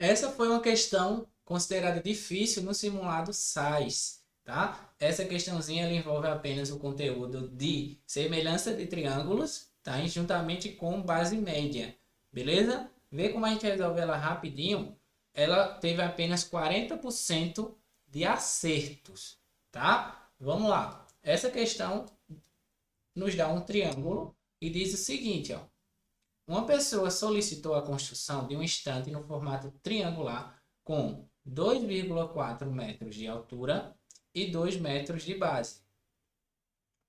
Essa foi uma questão considerada difícil no simulado SAS, tá? Essa questãozinha ela envolve apenas o conteúdo de semelhança de triângulos, tá? E juntamente com base média, beleza? Vê como a gente resolve ela rapidinho. Ela teve apenas 40% de acertos, tá? Vamos lá. Essa questão nos dá um triângulo e diz o seguinte, ó. Uma pessoa solicitou a construção de um estante no formato triangular com 2,4 metros de altura e 2 metros de base,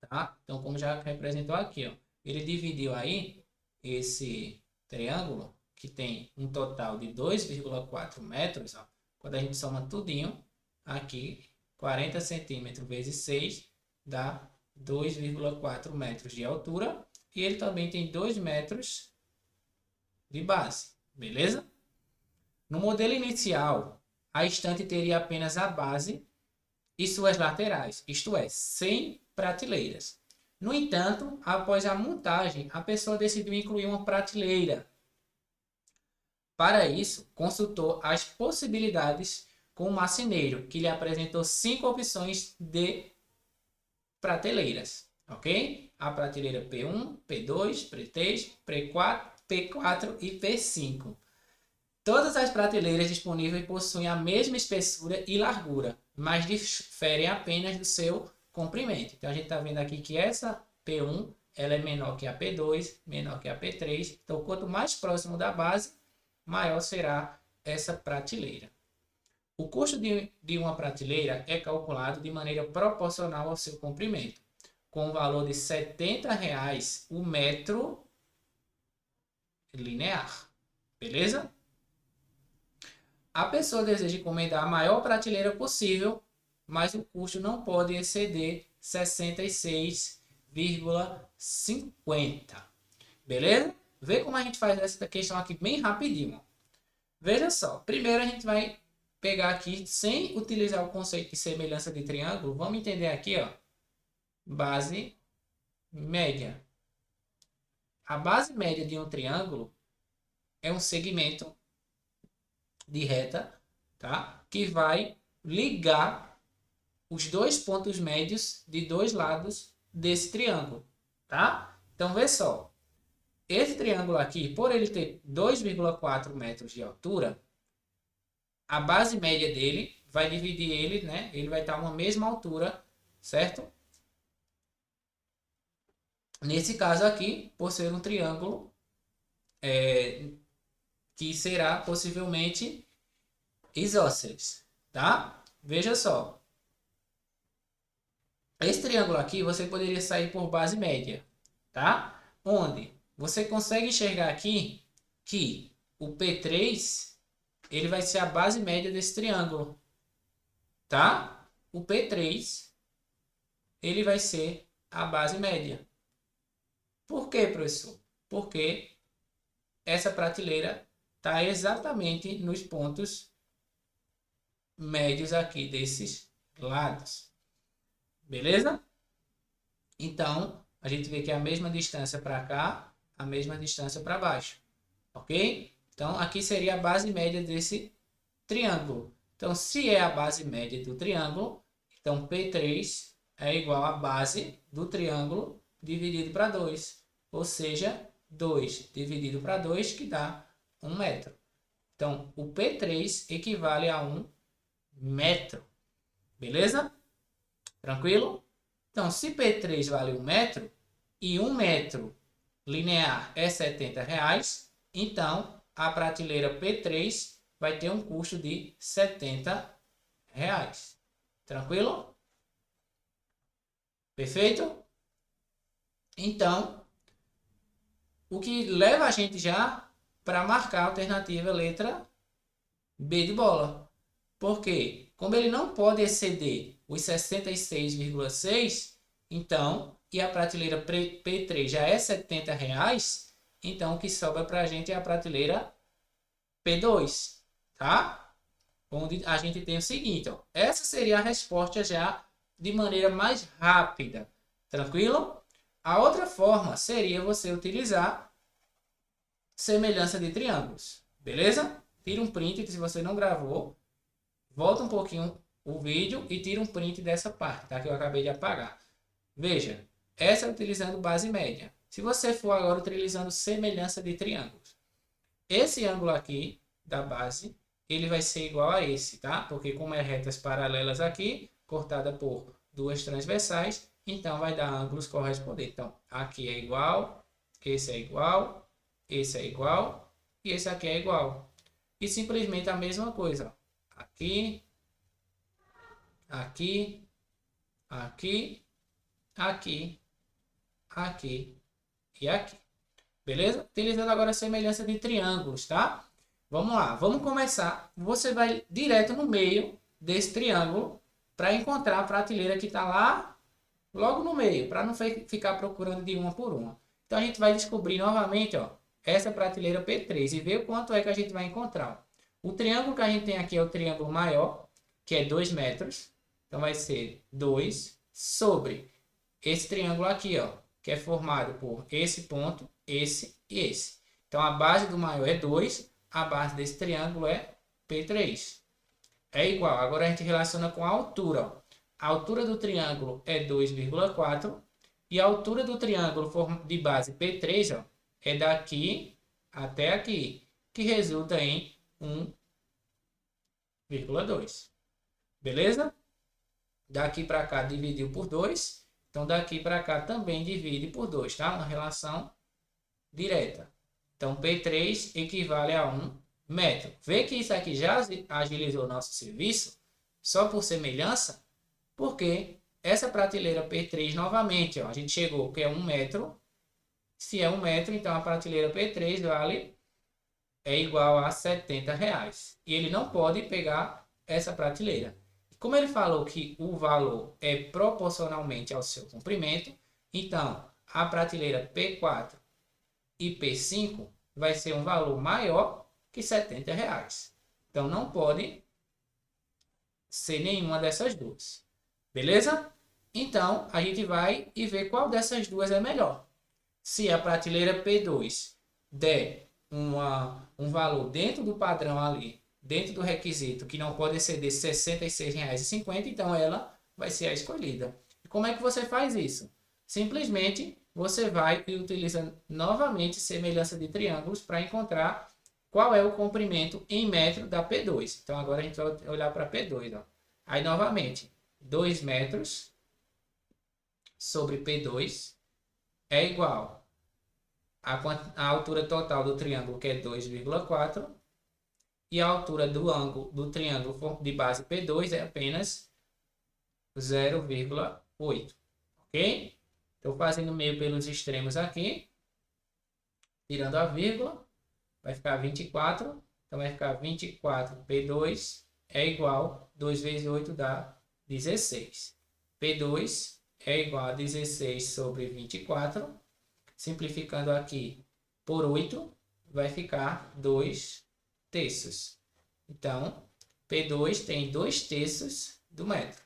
tá? Então, como já representou aqui, ó, ele dividiu aí esse triângulo, que tem um total de 2,4 metros, ó, quando a gente soma tudinho, aqui, 40 centímetros vezes 6 dá 2,4 metros de altura, e ele também tem 2 metros de base, beleza? No modelo inicial, a estante teria apenas a base e suas laterais, isto é, sem prateleiras. No entanto, após a montagem, a pessoa decidiu incluir uma prateleira. Para isso, consultou as possibilidades com o marceneiro, que lhe apresentou 5 opções de prateleiras, ok? A prateleira P1, P2, P3, P4 e P5. Todas as prateleiras disponíveis possuem a mesma espessura e largura, mas diferem apenas do seu comprimento. Então a gente está vendo aqui que essa P1 ela é menor que a P2, menor que a P3. Então quanto mais próximo da base, maior será essa prateleira. O custo de uma prateleira é calculado de maneira proporcional ao seu comprimento, com o valor de R$ 70 o metro linear. Beleza? A pessoa deseja encomendar a maior prateleira possível, mas o custo não pode exceder 66,50. Beleza? Vê como a gente faz essa questão aqui bem rapidinho. Veja só, primeiro a gente vai pegar aqui, sem utilizar o conceito de semelhança de triângulo, vamos entender aqui, ó, base média. A base média de um triângulo é um segmento de reta, tá? Que vai ligar os dois pontos médios de dois lados desse triângulo, tá? Então, vê só. Esse triângulo aqui, por ele ter 2,4 metros de altura, a base média dele vai dividir ele, né? Ele vai estar uma mesma altura, certo? Nesse caso aqui, por ser um triângulo, que será possivelmente isósceles, tá? Veja só. Esse triângulo aqui você poderia sair por base média, tá? Onde você consegue enxergar aqui que o P3 ele vai ser a base média desse triângulo, tá? O P3 ele vai ser a base média. Por quê, professor? Porque essa prateleira está exatamente nos pontos médios aqui desses lados. Beleza? Então, a gente vê que é a mesma distância para cá, a mesma distância para baixo. Ok? Então, aqui seria a base média desse triângulo. Então, se é a base média do triângulo, então P3 é igual à base do triângulo dividido para 2. Ou seja, 2 dividido para 2, que dá 1 metro. Então, o P3 equivale a 1 metro. Beleza? Tranquilo? Então, se P3 vale 1 metro e 1 metro linear é R$ 70, então a prateleira P3 vai ter um custo de R$ 70. Tranquilo? Perfeito? Então, o que leva a gente já para marcar a alternativa letra B de bola. Porque, como ele não pode exceder os 66,6, então, e a prateleira P3 já é R$ 70, então o que sobra para a gente é a prateleira P2, tá? Onde a gente tem o seguinte, ó, essa seria a resposta já de maneira mais rápida, tranquilo? A outra forma seria você utilizar semelhança de triângulos, beleza? tira um print se você não gravou, volta um pouquinho o vídeo e tira um print dessa parte, tá? Que eu acabei de apagar. Veja, essa é utilizando base média. Se você for agora utilizando semelhança de triângulos, esse ângulo aqui da base, ele vai ser igual a esse, tá? Porque como é retas paralelas aqui, cortada por duas transversais, então vai dar ângulos correspondentes. Então, aqui é igual, esse é igual, esse é igual e esse aqui é igual. E simplesmente a mesma coisa, ó. Aqui, aqui, aqui, aqui, aqui e aqui. Beleza? Utilizando agora a semelhança de triângulos, tá? Vamos lá, vamos começar. Você vai direto no meio desse triângulo para encontrar a prateleira que está lá logo no meio, para não ficar procurando de uma por uma. Então a gente vai descobrir novamente, ó, essa prateleira P3 e ver quanto é que a gente vai encontrar. O triângulo que a gente tem aqui é o triângulo maior, que é 2 metros. Então vai ser 2 sobre esse triângulo aqui, ó, que é formado por esse ponto, esse e esse. Então a base do maior é 2, a base desse triângulo é P3. É igual, agora a gente relaciona com a altura, ó. A altura do triângulo é 2,4 e a altura do triângulo de base P3, ó, é daqui até aqui, que resulta em 1,2. Beleza? Daqui para cá dividiu por 2. Então, daqui para cá também divide por 2, tá? Uma relação direta. Então, P3 equivale a 1 metro. Vê que isso aqui já agilizou o nosso serviço, só por semelhança, porque essa prateleira P3, novamente, ó, a gente chegou que é 1 metro. Se é 1 metro, então a prateleira P3 é igual a R$70. E ele não pode pegar essa prateleira. Como ele falou que o valor é proporcionalmente ao seu comprimento, então a prateleira P4 e P5 vai ser um valor maior que R$70. Então não pode ser nenhuma dessas duas. Beleza? Então a gente vai e ver qual dessas duas é melhor. Se a prateleira P2 der um valor dentro do padrão ali, dentro do requisito, que não pode exceder R$ 66,50, então ela vai ser a escolhida. E como é que você faz isso? Simplesmente você vai e utiliza novamente semelhança de triângulos para encontrar qual é o comprimento em metro da P2. Então agora a gente vai olhar para P2. Ó. Aí novamente, 2 metros sobre P2 é igual a altura total do triângulo, que é 2,4, e a altura do ângulo do triângulo de base P2 é apenas 0,8. Ok? Estou fazendo meio pelos extremos aqui, tirando a vírgula, vai ficar 24. Então vai ficar 24 P2 é igual, 2 vezes 8 dá 16. P2 é igual a 16 sobre 24. Simplificando aqui por 8, vai ficar 2 terços. Então, P2 tem 2 terços do metro.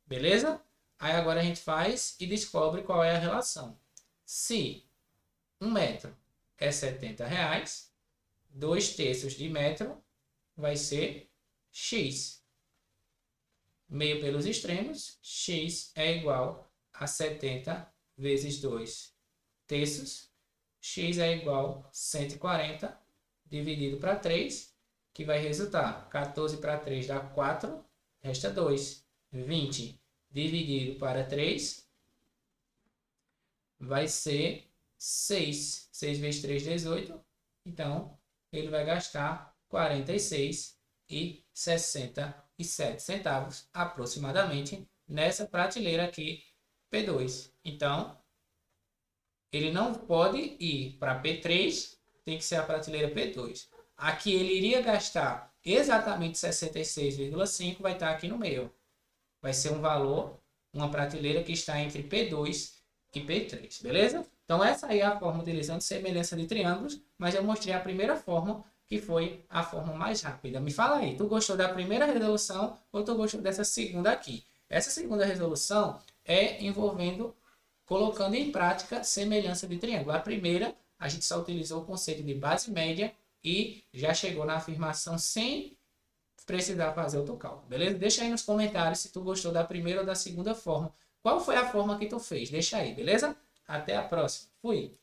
Beleza? Aí agora a gente faz e descobre qual é a relação. Se 1 metro é R$70, 2 terços de metro vai ser X. Meio pelos extremos, X é igual a 70 vezes 2 terços. X é igual a 140 dividido para 3, que vai resultar 14 para 3 dá 4, resta 2. 20 dividido para 3 vai ser 6. 6 vezes 3, 18. Então, ele vai gastar 46,67 aproximadamente nessa prateleira aqui P2. Então, ele não pode ir para P3, tem que ser a prateleira P2. Aqui ele iria gastar exatamente 66,5, vai estar aqui no meio. Vai ser um valor, uma prateleira que está entre P2 e P3, beleza? Então essa aí é a forma utilizando semelhança de triângulos, mas eu mostrei a primeira forma, que foi a forma mais rápida. Me fala aí, tu gostou da primeira resolução ou tu gostou dessa segunda aqui? Essa segunda resolução é envolvendo, colocando em prática semelhança de triângulo. A primeira, a gente só utilizou o conceito de base média e já chegou na afirmação sem precisar fazer outro cálculo, beleza? Deixa aí nos comentários se tu gostou da primeira ou da segunda forma. Qual foi a forma que tu fez? Deixa aí, beleza? Até a próxima. Fui!